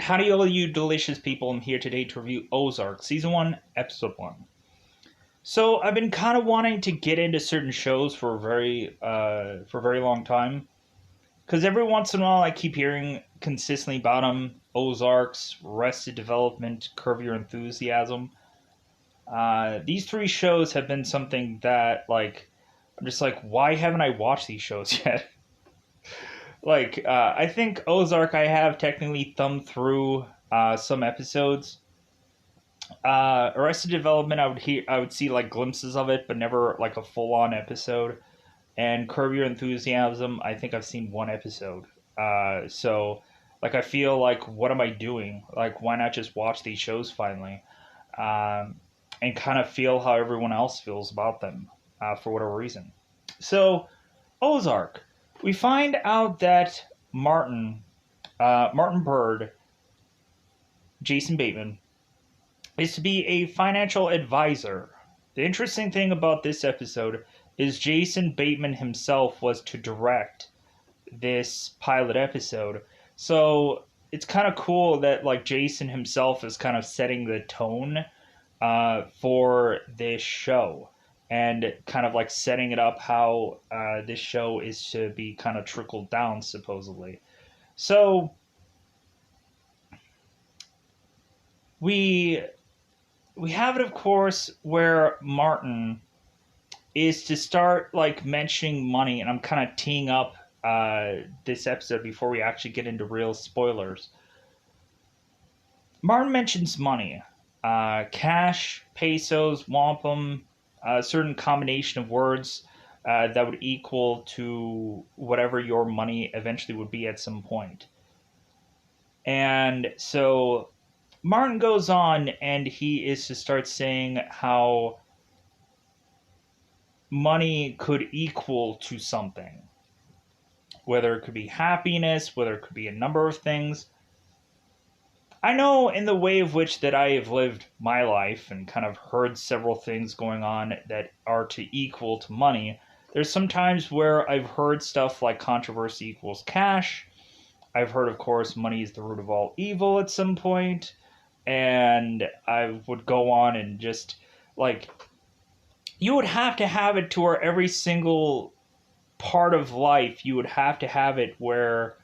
Howdy, all you delicious people. I'm here today to review Ozark, Season 1, Episode 1. So, I've been kind of wanting to get into certain shows for a very long time. Because every once in a while I keep hearing consistently about them. Ozarks, Arrested Development, Curb Your Enthusiasm. These three shows have been something that, I'm just like, why haven't I watched these shows yet? I think Ozark I have technically thumbed through some episodes. Arrested Development I would see like glimpses of it, but never like a full on episode. And Curb Your Enthusiasm, I think I've seen one episode. I feel like, what am I doing? Like, why not just watch these shows finally, and kind of feel how everyone else feels about them for whatever reason. So, Ozark. We find out that Martin Bird, Jason Bateman, is to be a financial advisor. The interesting thing about this episode is Jason Bateman himself was to direct this pilot episode. So it's kind of cool that Jason himself is kind of setting the tone for this show. And kind of setting it up how this show is to be kind of trickled down, supposedly. So we have it, of course, where Martin is to start mentioning money, and I'm kind of teeing up this episode before we actually get into real spoilers. Martin mentions money, cash, pesos, wampum. A certain combination of words that would equal to whatever your money eventually would be at some point. And so Martin goes on and he is to start saying how money could equal to something. Whether it could be happiness, whether it could be a number of things. I know in the way of which that I have lived my life and kind of heard several things going on that are to equal to money, there's some times where I've heard stuff like controversy equals cash. I've heard, of course, money is the root of all evil at some point. And I would go on and just, you would have to have it to where every single part of life, you would have to have it where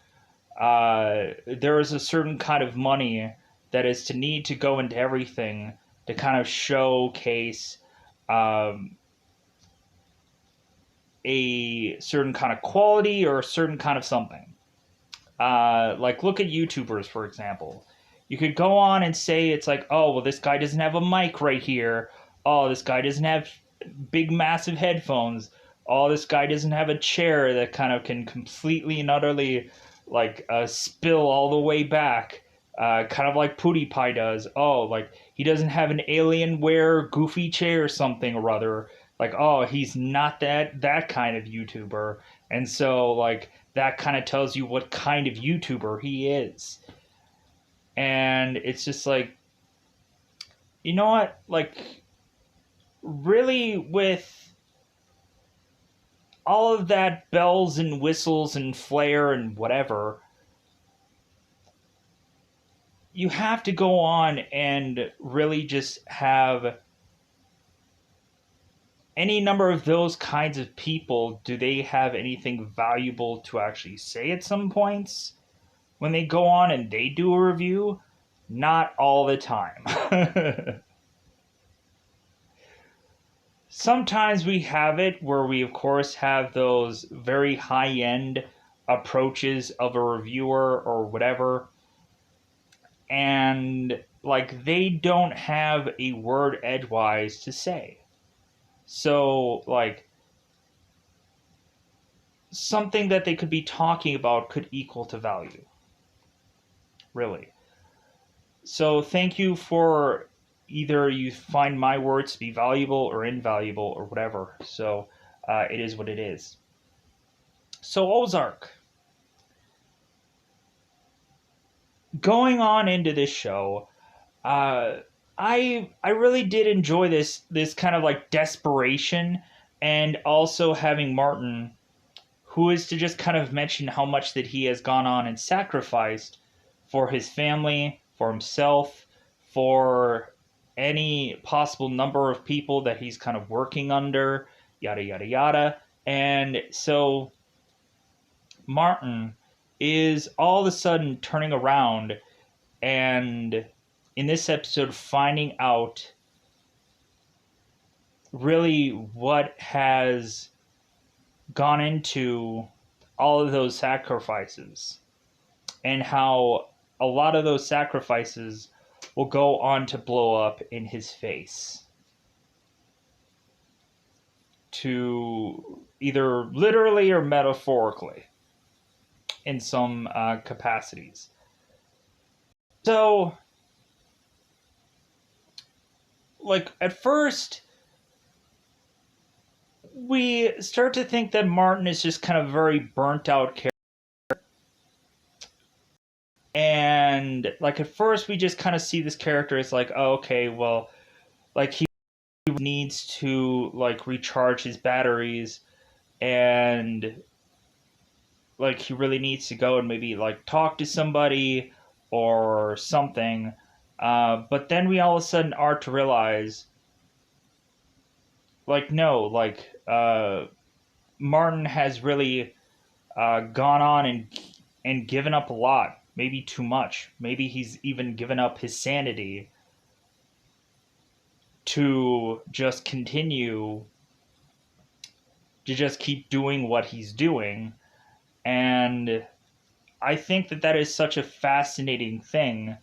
there is a certain kind of money that is to need to go into everything to kind of showcase a certain kind of quality or a certain kind of something. Look at YouTubers, for example. You could go on and say it's oh, well, this guy doesn't have a mic right here. Oh, this guy doesn't have big, massive headphones. Oh, this guy doesn't have a chair that kind of can completely and utterly spill all the way back, kind of like PewDiePie does. Oh, he doesn't have an Alienware goofy chair or something or other. Oh, he's not that kind of YouTuber. And so, that kind of tells you what kind of YouTuber he is. And it's just you know what? Really, with all of that bells and whistles and flair and whatever, you have to go on and really just have any number of those kinds of people. Do they have anything valuable to actually say at some points when they go on and they do a review? Not all the time. Sometimes we have it where we, of course, have those very high-end approaches of a reviewer or whatever, and, they don't have a word edgewise to say. So, something that they could be talking about could equal to value. Really. So, thank you for either you find my words to be valuable or invaluable or whatever. So it is what it is. So Ozark. Going on into this show, I really did enjoy this kind of desperation, and also having Martin, who is to just kind of mention how much that he has gone on and sacrificed for his family, for himself, for any possible number of people that he's kind of working under, yada, yada, yada. And so Martin is all of a sudden turning around and in this episode finding out really what has gone into all of those sacrifices and how a lot of those sacrifices will go on to blow up in his face, to either literally or metaphorically in some capacities. So, like, at first, we start to think that Martin is just kind of very burnt out character. And, like, at first, we just kind of see this character as, like, oh, okay, well, like, he needs to, like, recharge his batteries and like he really needs to go and maybe like talk to somebody or something. But then we all of a sudden are to realize, like, no, like Martin has really gone on and given up a lot, maybe too much. Maybe he's even given up his sanity to just continue to just keep doing what he's doing. And I think that that is such a fascinating thing,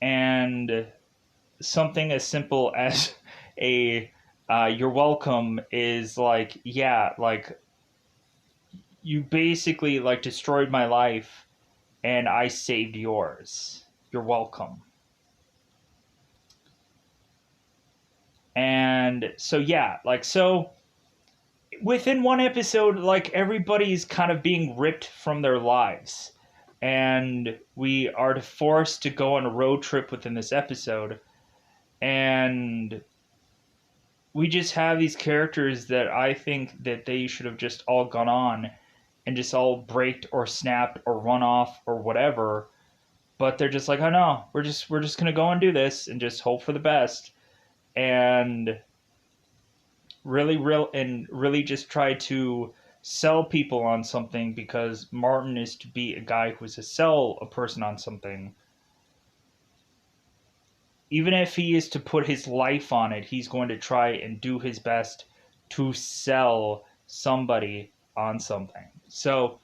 and something as simple as a "you're welcome" is like, yeah, like you basically like destroyed my life, and I saved yours. You're welcome. And so yeah, like so within one episode, like everybody's kind of being ripped from their lives. And we are forced to go on a road trip within this episode. And we just have these characters that I think that they should have just all gone on and just all braked or snapped or run off or whatever. But they're just like, oh no, we're just gonna go and do this and just hope for the best. And really just try to sell people on something, because Martin is to be a guy who's to sell a person on something. Even if he is to put his life on it, he's going to try and do his best to sell somebody on something. So,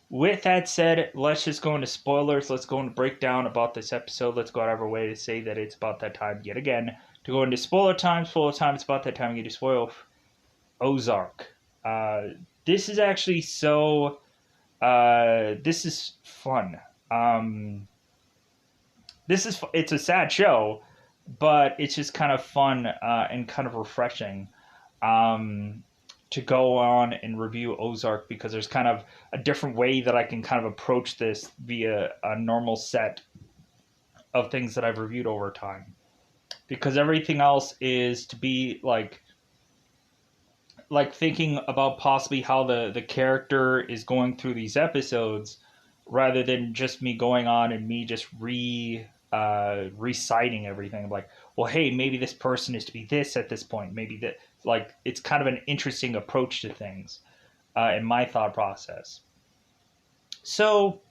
with that said, let's just go into spoilers. Let's go into breakdown about this episode. Let's go out of our way to say that it's about that time yet again to go into spoiler time. Spoiler time. It's about that time to get to spoil Ozark. This is actually so. This is fun. It's a sad show, but it's just kind of fun and kind of refreshing to go on and review Ozark, because there's kind of a different way that I can kind of approach this via a normal set of things that I've reviewed over time, because everything else is to be like thinking about possibly how the character is going through these episodes, rather than just me going on and me just reciting everything. Like, well, hey, maybe this person is to be this at this point. Maybe that, like, it's kind of an interesting approach to things in my thought process. So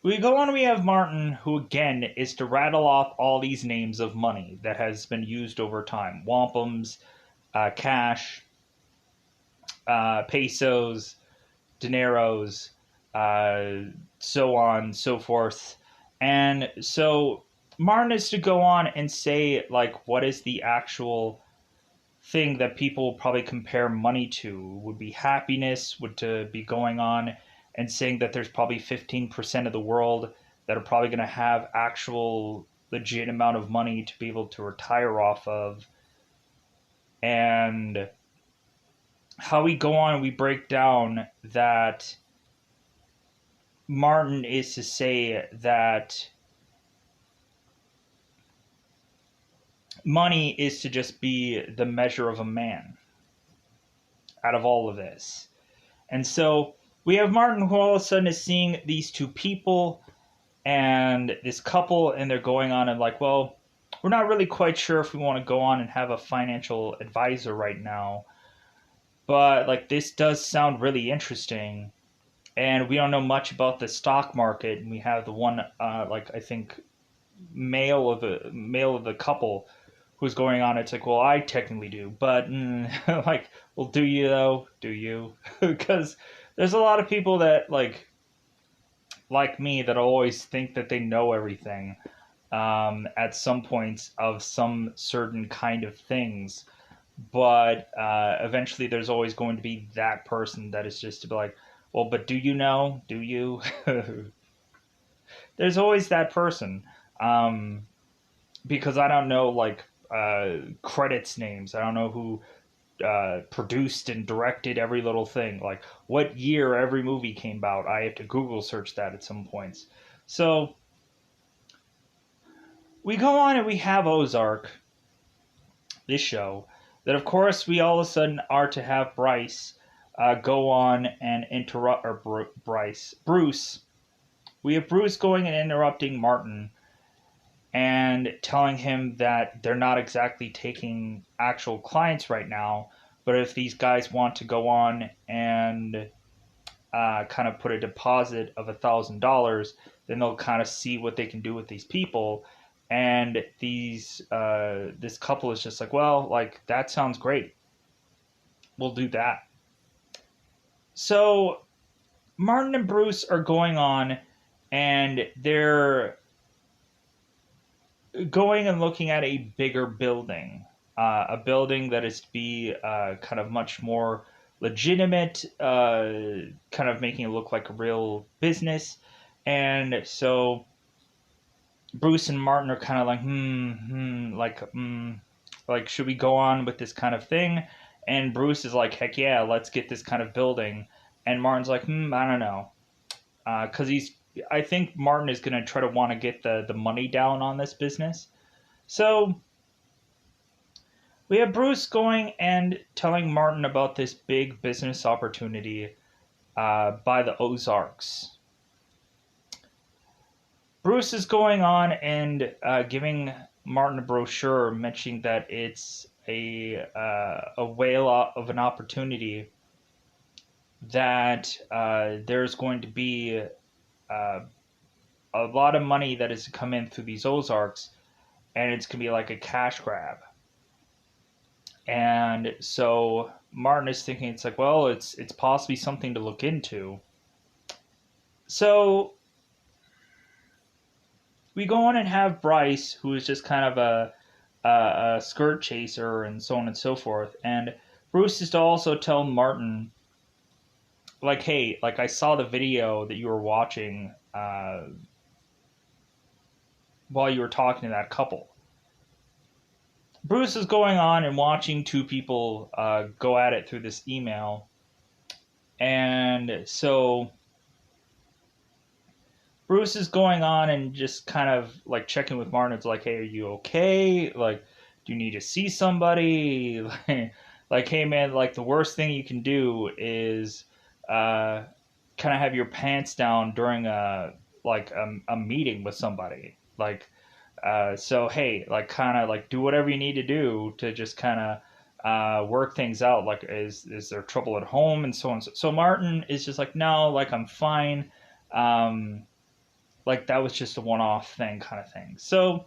we go on. We have Martin, who again is to rattle off all these names of money that has been used over time: wampums, cash, pesos, dineros, so on, so forth. And so Martin is to go on and say, like, what is the actual thing that people probably compare money to? Would be happiness, would to be going on and saying that there's probably 15% of the world that are probably going to have actual legit amount of money to be able to retire off of. And how we go on and we break down that Martin is to say that money is to just be the measure of a man out of all of this. And so we have Martin, who all of a sudden is seeing these two people, and this couple, and they're going on and like, well, we're not really quite sure if we want to go on and have a financial advisor right now, but like this does sound really interesting, and we don't know much about the stock market. And we have the one, like I think male of the couple who's going on. It's like, well, I technically do, but like, well, do you though? Do you? Because there's a lot of people that like me that always think that they know everything at some points of some certain kind of things. But eventually, there's always going to be that person that is just to be like, well, but do you know? Do you? There's always that person. Um, because I don't know credits names. I don't know who produced and directed every little thing. Like what year every movie came out. I have to Google search that at some points. So we go on and we have Ozark, this show, that of course we all of a sudden are to have Bryce go on and interrupt, or Bruce. We have Bruce going and interrupting Martin and telling him that they're not exactly taking actual clients right now, but if these guys want to go on and kind of put a deposit of $1,000, then they'll kind of see what they can do with these people. And this couple is just like, well, like that sounds great. We'll do that. So Martin and Bruce are going on, and they're going and looking at a bigger building, a building that is to be kind of much more legitimate, kind of making it look like a real business. And so Bruce and Martin are kind of like, like, should we go on with this kind of thing? And Bruce is like, heck yeah, let's get this kind of building. And Martin's like, I don't know, because I think Martin is going to try to want to get the money down on this business. So we have Bruce going and telling Martin about this big business opportunity by the Ozarks. Bruce is going on and giving Martin a brochure mentioning that it's a whale of an opportunity, that there's going to be uh, a lot of money that is to come in through these Ozarks, and it's going to be like a cash grab. And so Martin is thinking, it's like, well, it's possibly something to look into. So we go on and have Bryce, who is just kind of a skirt chaser and so on and so forth. And Bruce is to also tell Martin, like, hey, like I saw the video that you were watching while you were talking to that couple. Bruce is going on and watching two people go at it through this email. And so Bruce is going on and just kind of like checking with Martin. It's like, hey, are you okay? Like, do you need to see somebody? Like, hey, man, like the worst thing you can do is kind of have your pants down during a meeting with somebody. Like, so hey, like kind of like do whatever you need to do to just kind of work things out. Like, is there trouble at home and so on. So Martin is just like, no, like I'm fine. Like that was just a one-off thing, kind of thing. So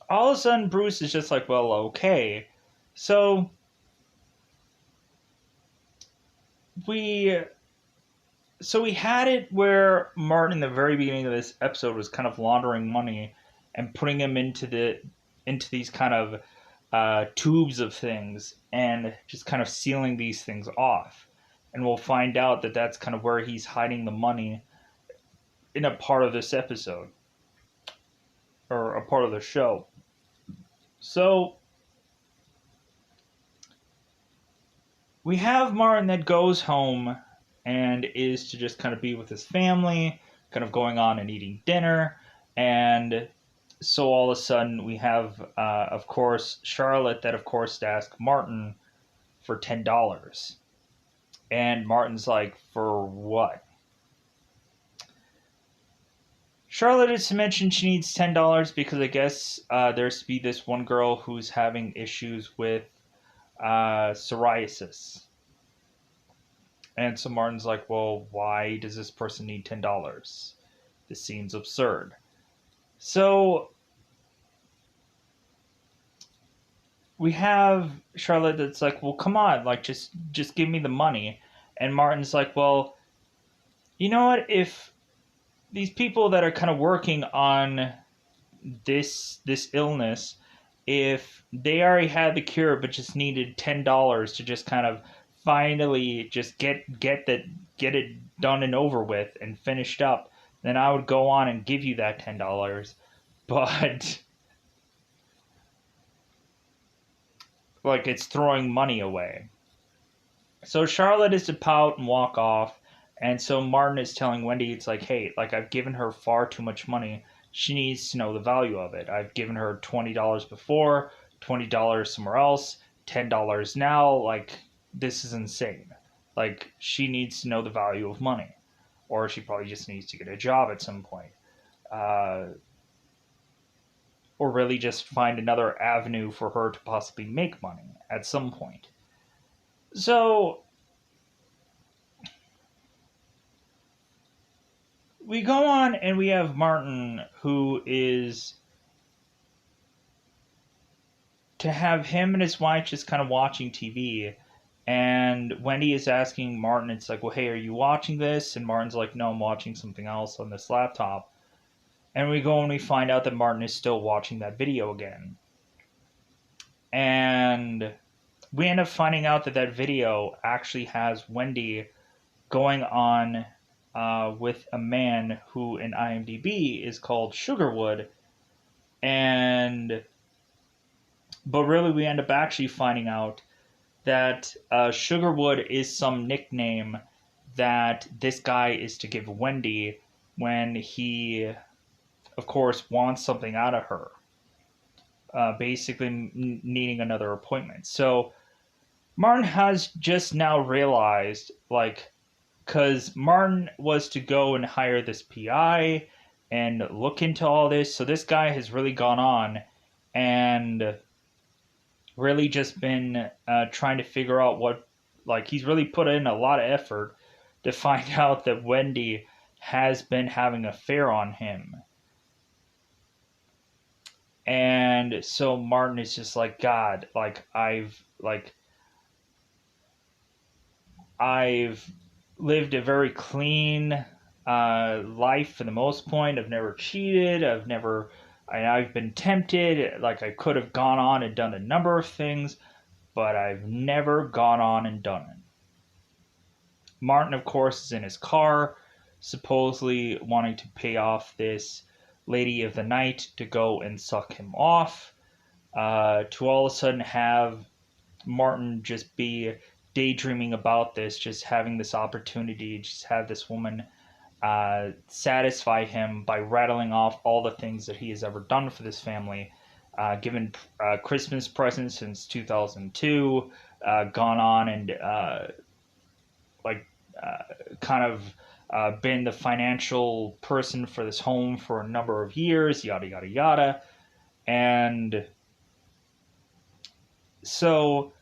all of a sudden, Bruce is just like, well, okay. So we we had it where Martin, in the very beginning of this episode, was kind of laundering money and putting him into these kind of tubes of things, and just kind of sealing these things off. And we'll find out that that's kind of where he's hiding the money in a part of this episode, or a part of the show. So we have Martin that goes home and is to just kind of be with his family, kind of going on and eating dinner. And so all of a sudden we have, of course, Charlotte that, of course, asked Martin for $10. And Martin's like, for what? Charlotte is to mention she needs $10 because I guess there's to be this one girl who's having issues with psoriasis. And so Martin's like, well, why does this person need $10? This seems absurd. So we have Charlotte that's like, well, come on, like just give me the money. And Martin's like, well, you know what? If these people that are kind of working on this illness, if they already had the cure but just needed $10 to just kind of finally just get it done and over with and finished up, then I would go on and give you that $10. But like it's throwing money away. So Charlotte is to pout and walk off, and so Martin is telling Wendy, it's like, hey, like I've given her far too much money. She needs to know the value of it. I've given her $20 before, $20 somewhere else, $10 now. Like this is insane. Like she needs to know the value of money, or she probably just needs to get a job at some point, or really just find another avenue for her to possibly make money at some point. So we go on and we have Martin, who is to have him and his wife just kind of watching TV. And Wendy is asking Martin, it's like, well, hey, are you watching this? And Martin's like, no, I'm watching something else on this laptop. And we go and we find out that Martin is still watching that video again. And we end up finding out that that video actually has Wendy going on with a man who in IMDb is called Sugarwood. But really we end up actually finding out that Sugarwood is some nickname that this guy is to give Wendy when he, of course, wants something out of her. Basically needing another appointment. So Martin has just now realized, like, because Martin was to go and hire this PI and look into all this. So this guy has really gone on and really just been trying to figure out what, like, he's really put in a lot of effort to find out that Wendy has been having an affair on him. And so Martin is just like, God, like I've lived a very clean life for the most part. I've never cheated. I've been tempted. Like I could have gone on and done a number of things, but I've never gone on and done it. Martin, of course, is in his car, supposedly wanting to pay off this lady of the night to go and suck him off. To all of a sudden have Martin just be daydreaming about this, just having this opportunity, just have this woman satisfy him by rattling off all the things that he has ever done for this family, given Christmas presents since 2002, gone on and kind of been the financial person for this home for a number of years, yada, yada, yada. And so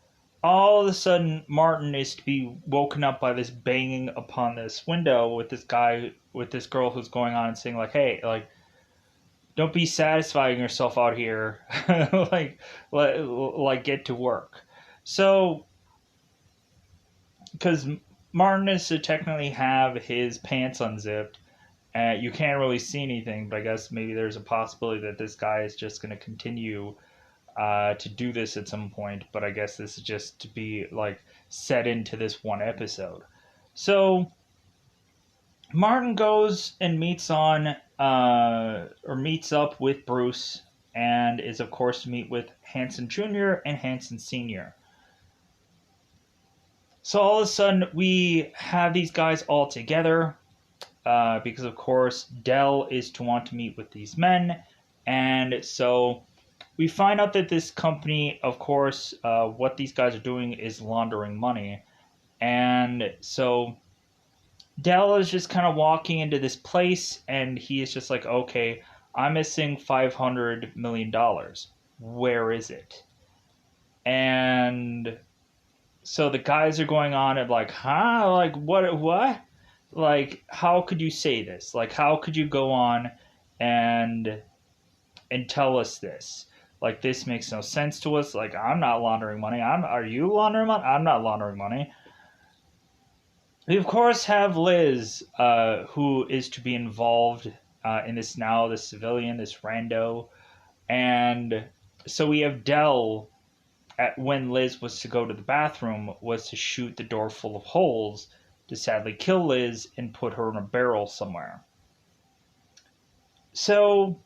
all of a sudden, Martin is to be woken up by this banging upon this window with this guy, with this girl who's going on and saying, like, hey, like, don't be satisfying yourself out here. like, get to work. So, because Martin is to technically have his pants unzipped, you can't really see anything, but I guess maybe there's a possibility that this guy is just going to continue to do this at some point, but I guess this is just to be like set into this one episode. So Martin goes and meets up with Bruce, and is of course to meet with Hanson Jr. and Hanson Sr. So all of a sudden we have these guys all together because of course Dell is to want to meet with these men, and so we find out that this company, of course, what these guys are doing is laundering money. And so Dell is just kind of walking into this place, and he is just like, okay, I'm missing $500 million. Where is it? And so the guys are going on and like, huh? Like, what? Like, how could you say this? Like, how could you go on and tell us this? Like, this makes no sense to us. Like, I'm not laundering money. Are you laundering money? I'm not laundering money. We of course have Liz, who is to be involved in this now, this civilian, this rando, and so we have Dell. When Liz was to go to the bathroom, was to shoot the door full of holes to sadly kill Liz and put her in a barrel somewhere. So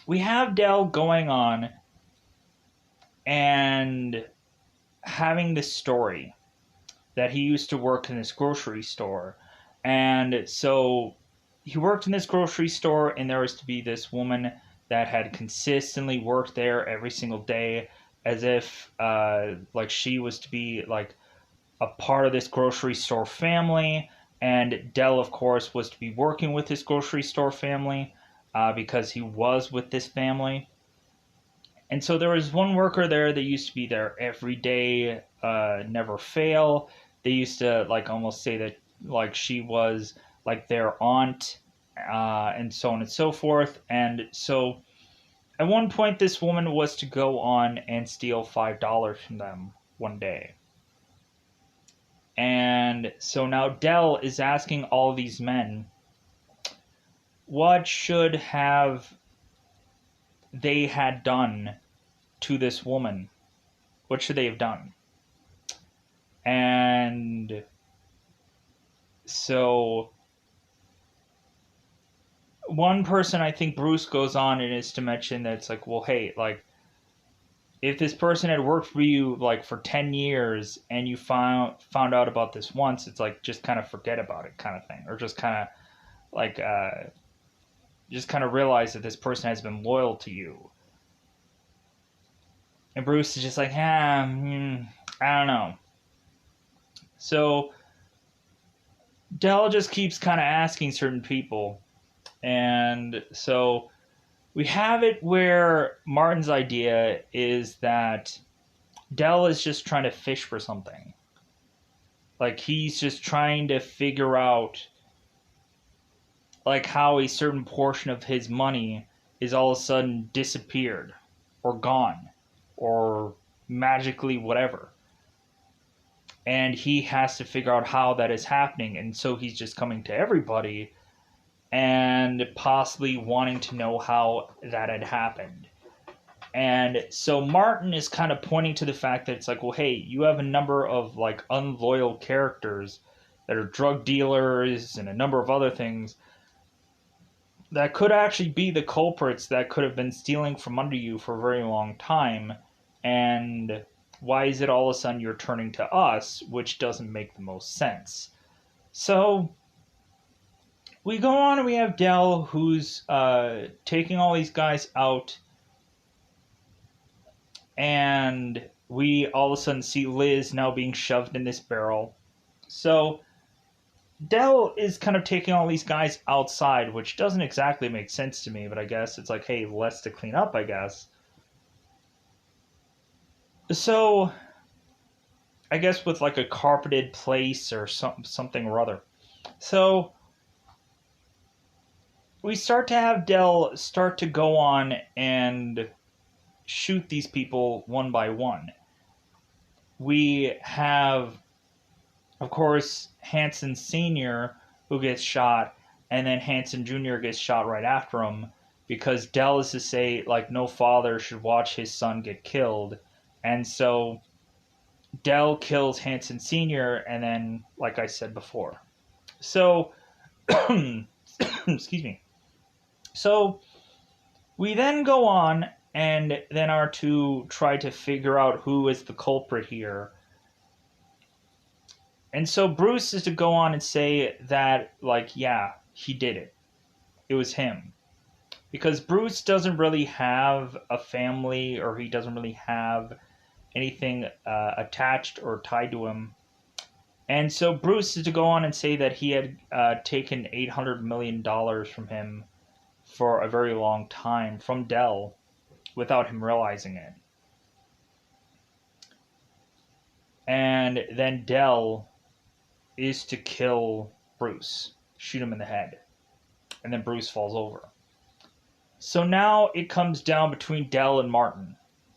we have Dell going on and having this story that he used to work in this grocery store. And so he worked in this grocery store, and there was to be this woman that had consistently worked there every single day, as if like she was to be like a part of this grocery store family. And Dell, of course, was to be working with this grocery store family because he was with this family. And so there was one worker there that used to be there every day, never fail. They used to like almost say that like she was like their aunt, and so on and so forth. And so at one point, this woman was to go on and steal $5 from them one day. And so now Dell is asking all these men, what should have they had done to this woman? What should they have done? And so one person, I think Bruce goes on and is to mention that it's like, well, hey, like, if this person had worked for you like for 10 years and you found out about this once, it's like just kind of forget about it kind of thing, or just kind of like just kind of realize that this person has been loyal to you. And Bruce is just like, I don't know. So Dell just keeps kind of asking certain people. And so we have it where Martin's idea is that Dell is just trying to fish for something. Like, he's just trying to figure out like how a certain portion of his money is all of a sudden disappeared or gone or magically whatever. And he has to figure out how that is happening. And so he's just coming to everybody and possibly wanting to know how that had happened. And so Martin is kind of pointing to the fact that it's like, well, hey, you have a number of like unloyal characters that are drug dealers and a number of other things that could actually be the culprits that could have been stealing from under you for a very long time. And why is it all of a sudden you're turning to us, which doesn't make the most sense? So we go on and we have Dell, who's taking all these guys out, and we all of a sudden see Liz now being shoved in this barrel. So Dell is kind of taking all these guys outside, which doesn't exactly make sense to me, but I guess it's like, hey, less to clean up, I guess. So I guess with like a carpeted place or something or other. So we start to have Dell start to go on and shoot these people one by one. We have, of course, Hanson Sr., who gets shot, and then Hanson Jr. gets shot right after him, because Dell is to say, like, no father should watch his son get killed. And so Dell kills Hanson Sr., and then, like I said before. So, excuse me. So, we then go on and then are to try to figure out who is the culprit here. And so Bruce is to go on and say that, like, yeah, he did it. It was him. Because Bruce doesn't really have a family, or he doesn't really have anything attached or tied to him. And so Bruce is to go on and say that he had taken $800 million from him for a very long time from Dell without him realizing it. And then Dell is to kill Bruce, shoot him in the head, and then Bruce falls over. So now it comes down between Dell and Martin.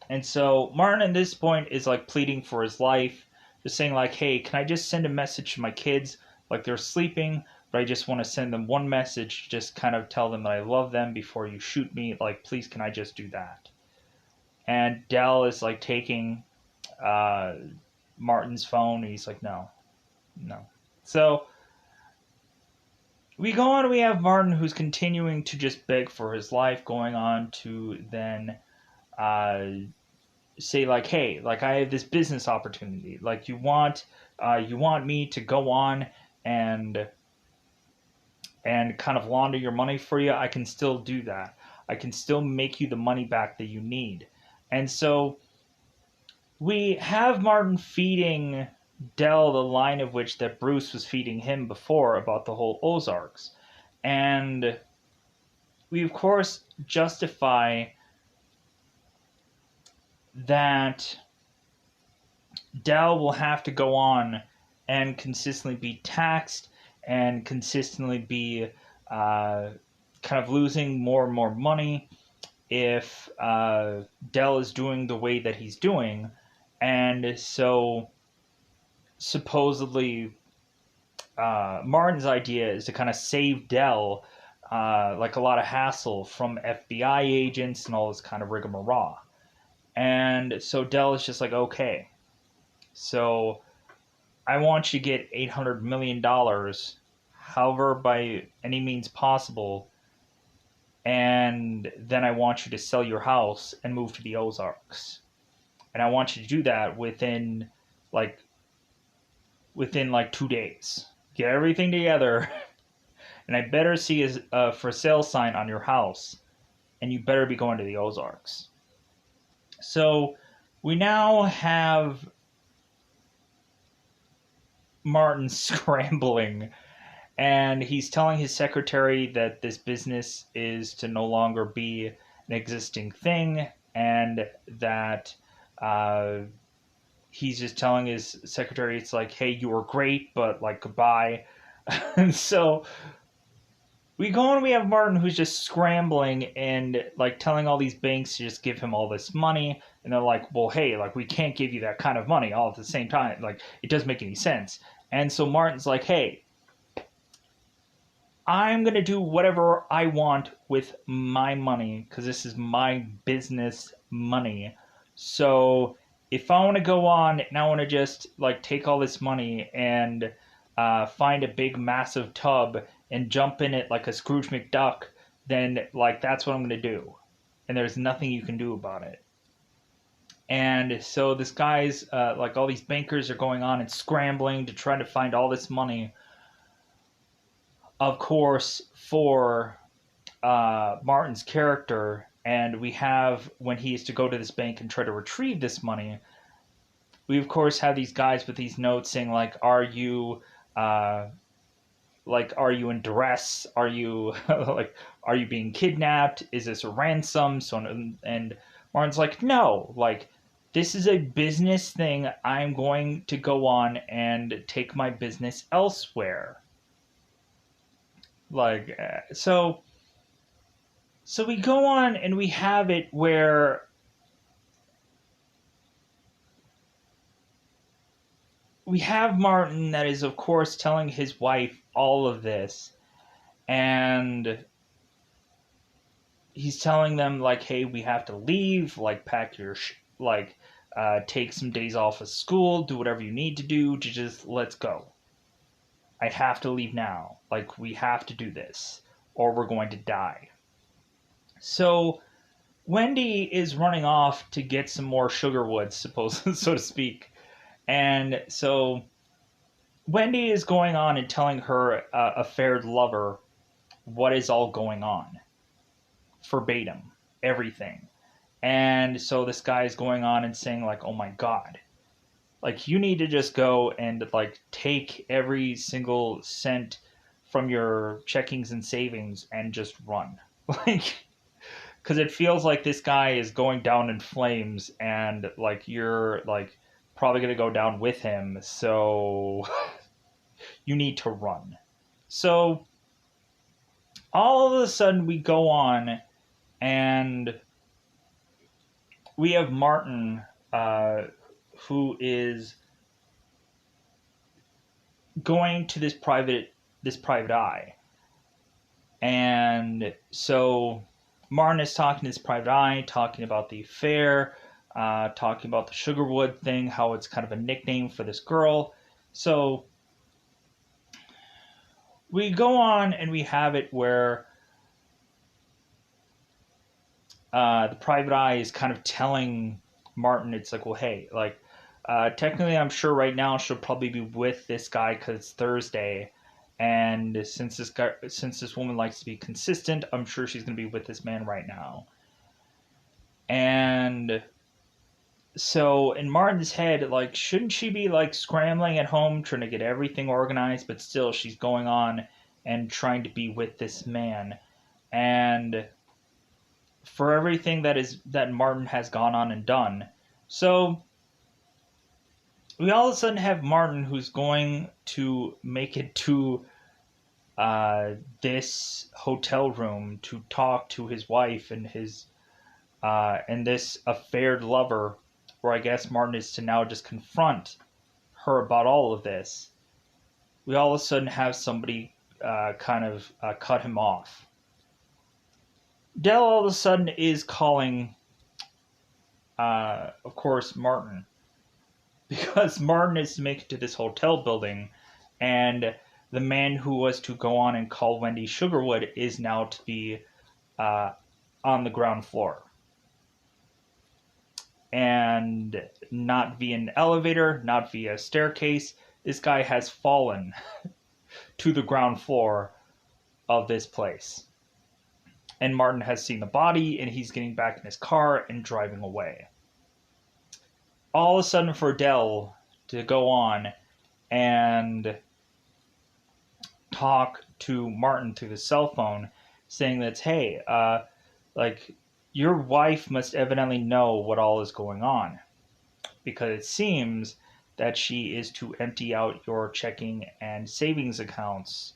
And so Martin at this point is like pleading for his life, just saying like, hey, can I just send a message to my kids? Like they're sleeping, but I just want to send them one message, just kind of tell them that I love them before you shoot me. Like, please, can I just do that? And Dell is like taking Martin's phone. And he's like, no, no. So we go on, we have Martin who's continuing to just beg for his life, going on to then uh, say like, hey, like I have this business opportunity. Like you want me to go on and kind of launder your money for you. I can still do that. I can still make you the money back that you need. And so we have Martin feeding Dell the line of which that Bruce was feeding him before about the whole Ozarks. And we, of course, justify that Dell will have to go on and consistently be taxed and consistently be kind of losing more and more money if Dell is doing the way that he's doing. And so supposedly Martin's idea is to kind of save Dell like a lot of hassle from FBI agents and all this kind of rigmarole. And so Dell is just like, okay, so I want you to get $800 million, however, by any means possible, and then I want you to sell your house and move to the Ozarks. And I want you to do that like within like 2 days. Get everything together, and I better see a for sale sign on your house, and you better be going to the Ozarks. So we now have Martin scrambling, and he's telling his secretary that this business is to no longer be an existing thing, and that he's just telling his secretary, it's like, hey, you were great, but like goodbye. And so we go and we have Martin who's just scrambling and like telling all these banks to just give him all this money, and they're like, well, hey, like we can't give you that kind of money all at the same time. Like it doesn't make any sense. And so Martin's like, hey, I'm going to do whatever I want with my money because this is my business money. So if I want to go on and I want to just like take all this money and find a big massive tub and jump in it like a Scrooge McDuck, then like that's what I'm going to do. And there's nothing you can do about it. And so this guy's like all these bankers are going on and scrambling to try to find all this money, of course, for Martin's character. And we have, when he is to go to this bank and try to retrieve this money, we of course have these guys with these notes saying like, are you in duress? Are you like, are you being kidnapped? Is this a ransom? So and Martin's like, no, like this is a business thing. I'm going to go on and take my business elsewhere. Like so we go on and we have it where we have Martin that is of course telling his wife all of this, and he's telling them like, hey, we have to leave, like pack your take some days off of school, do whatever you need to do to just let's go. I have to leave now. Like, we have to do this, or we're going to die. So Wendy is running off to get some more sugar wood, so to speak. And so Wendy is going on and telling her affair lover what is all going on. Verbatim. Everything. And so this guy is going on and saying like, oh my God, Like, you need to just go and, like, take every single cent from your checkings and savings and just run. Like, because it feels like this guy is going down in flames, and, like, you're, like, probably going to go down with him. So you need to run. So all of a sudden we go on, and we have Martin, uh, who is going to this private eye. And so Martin is talking to this private eye, talking about the affair, talking about the Sugarwood thing, how it's kind of a nickname for this girl. So we go on and we have it where the private eye is kind of telling Martin, it's like, well, hey, like, technically, I'm sure right now she'll probably be with this guy because it's Thursday, and since this woman likes to be consistent, I'm sure she's going to be with this man right now. And so in Martin's head, like, shouldn't she be like scrambling at home trying to get everything organized, but still she's going on and trying to be with this man. And for everything that Martin has gone on and done. So we all of a sudden have Martin who's going to make it to this hotel room to talk to his wife and this affaired lover, where I guess Martin is to now just confront her about all of this. We all of a sudden have somebody kind of cut him off. Dell all of a sudden is calling, of course, Martin, because Martin is to make it to this hotel building, and the man who was to go on and call Wendy Sugarwood is now to be uh, on the ground floor. And not via an elevator, not via a staircase. This guy has fallen to the ground floor of this place. And Martin has seen the body, and he's getting back in his car and driving away. All of a sudden, for Dell to go on and talk to Martin through the cell phone, saying that, hey, like, your wife must evidently know what all is going on, because it seems that she is to empty out your checking and savings accounts,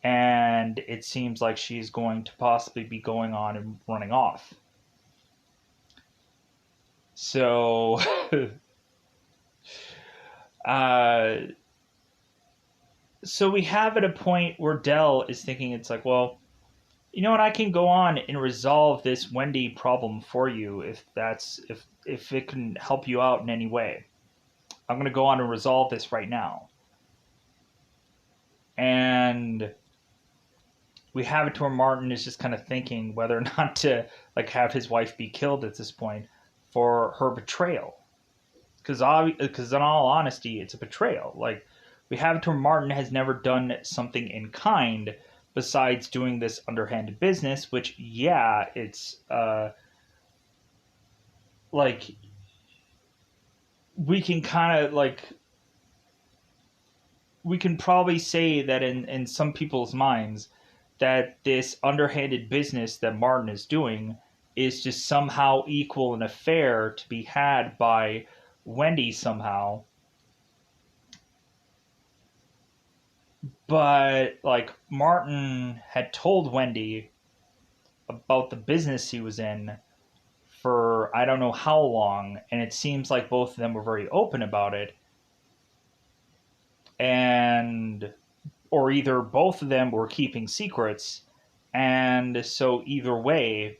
and it seems like she's going to possibly be going on and running off. So so we have at a point where Dell is thinking, it's like, well, you know what, I can go on and resolve this Wendy problem for you if it can help you out in any way. I'm going to go on and resolve this right now. And we have it to where Martin is just kind of thinking whether or not to, like, have his wife be killed at this point for her betrayal. Because in all honesty, it's a betrayal. Like, we have it to where Martin has never done something in kind besides doing this underhanded business, which, yeah, it's like, we can kind of, like, we can probably say that in some people's minds that this underhanded business that Martin is doing is just somehow equal and fair to be had by Wendy somehow. But, like, Martin had told Wendy about the business he was in for I don't know how long, and it seems like both of them were very open about it. And or either both of them were keeping secrets, and so either way,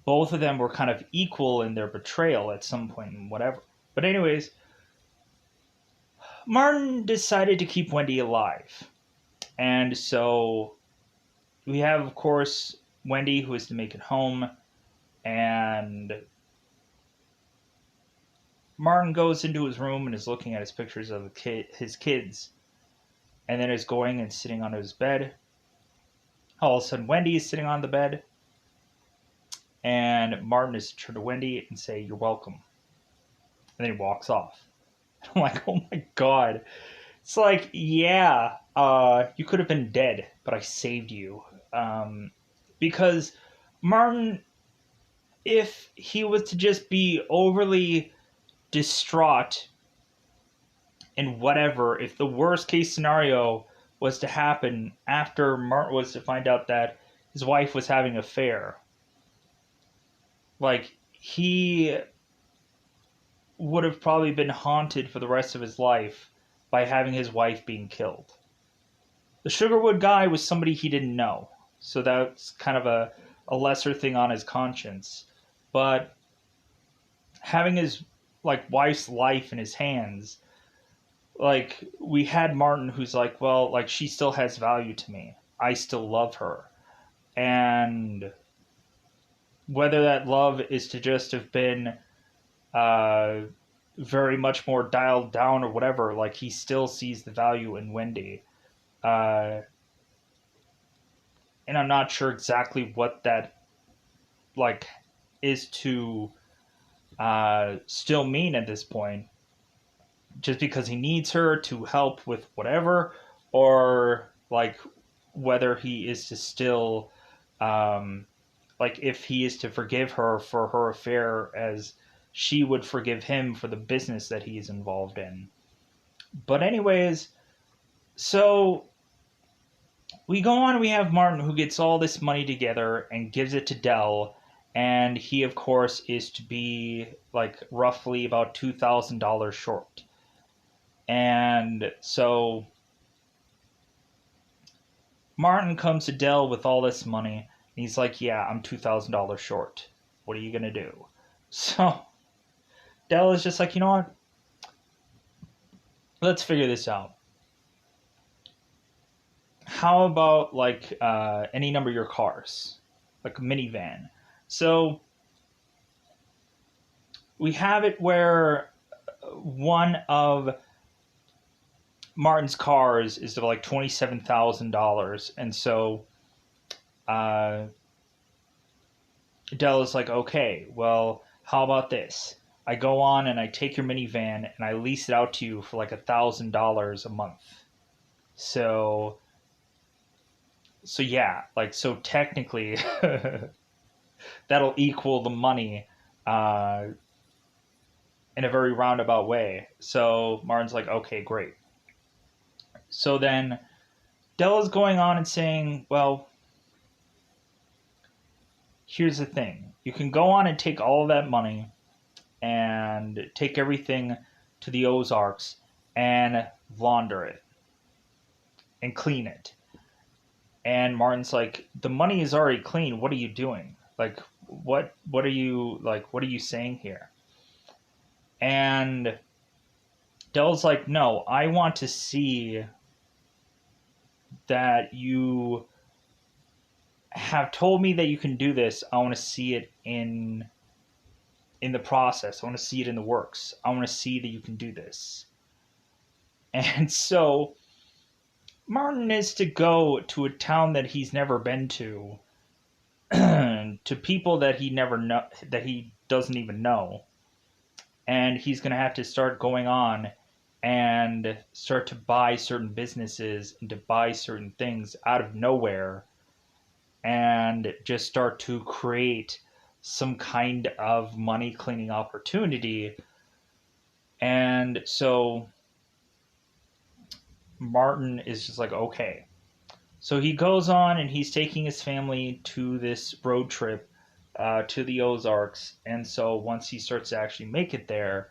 both of them were kind of equal in their betrayal at some point and whatever. But anyways, Martin decided to keep Wendy alive. And so we have, of course, Wendy, who is to make it home, and Martin goes into his room and is looking at his pictures of his kids, and then is going and sitting on his bed. All of a sudden, Wendy is sitting on the bed, and Martin is to turn to Wendy and say, "You're welcome." And then he walks off. I'm like, oh my god. It's like, yeah, you could have been dead, but I saved you. Because Martin, if he was to just be overly distraught and whatever, if the worst case scenario was to happen after Martin was to find out that his wife was having an affair, like, he would have probably been haunted for the rest of his life by having his wife being killed. The Sugarwood guy was somebody he didn't know, so that's kind of a lesser thing on his conscience. But having his like wife's life in his hands, like we had Martin who's like, well, like she still has value to me. I still love her. And whether that love is to just have been uh, very much more dialed down or whatever, like he still sees the value in Wendy. Uh, and I'm not sure exactly what that like is to still mean at this point. Just because he needs her to help with whatever, or like whether he is to still um, like if he is to forgive her for her affair as she would forgive him for the business that he's involved in. But anyways, so we go on, we have Martin who gets all this money together and gives it to Dell, and he of course is to be like roughly about $2,000 short. And so Martin comes to Dell with all this money, and he's like, yeah, I'm $2,000 short. What are you gonna do? So Dell is just like, you know what, let's figure this out. How about like any number of your cars, like a minivan? So we have it where one of Martin's cars is like $27,000, and so uh, Dell is like, okay, well, how about this? I go on and I take your minivan and I lease it out to you for like $1,000 a month. So, so yeah, like so technically, that'll equal the money uh, in a very roundabout way. So Martin's like, okay, great. So then Dell is going on and saying, well, here's the thing. You can go on and take all of that money and take everything to the Ozarks and launder it and clean it. And Martin's like, the money is already clean. What are you doing? Like, what are you like? What are you saying here? And Dell's like, no, I want to see that you have told me that you can do this. I want to see it in the process. I want to see it in the works. I want to see that you can do this. And so Martin is to go to a town that he's never been to, to people that he never know, that he doesn't even know, and he's going to have to start going on and start to buy certain businesses and to buy certain things out of nowhere and just start to create some kind of money cleaning opportunity. And so Martin is just like, okay. So he goes on and he's taking his family to this road trip to the Ozarks. And so once he starts to actually make it there,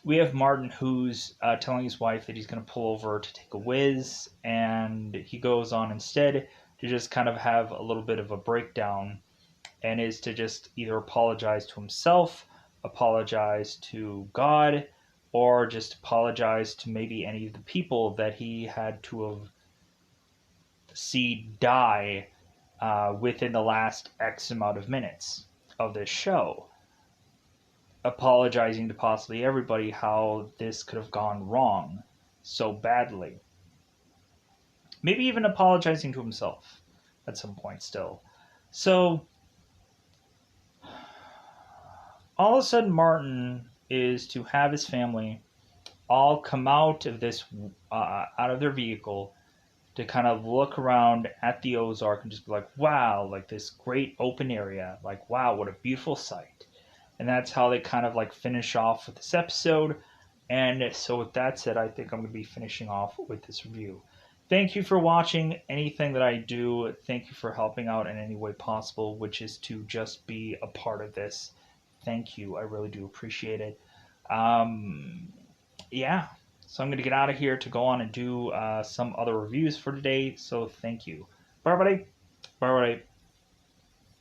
we have Martin who's telling his wife that he's going to pull over to take a whiz. And he goes on instead to just kind of have a little bit of a breakdown and is to just either apologize to himself, apologize to God, or just apologize to maybe any of the people that he had to have see die within the last X amount of minutes of this show. Apologizing to possibly everybody how this could have gone wrong so badly. Maybe even apologizing to himself at some point still. So, all of a sudden, Martin is to have his family all come out of this out of their vehicle to kind of look around at the Ozark and just be like, wow, like this great open area. Like, wow, what a beautiful sight. And that's how they kind of like finish off with this episode. And so, with that said, I think I'm going to be finishing off with this review. Thank you for watching anything that I do. Thank you for helping out in any way possible, which is to just be a part of this. Thank you. I really do appreciate it. Um, yeah. So I'm going to get out of here to go on and do some other reviews for today. So thank you. Bye, everybody. Bye, everybody.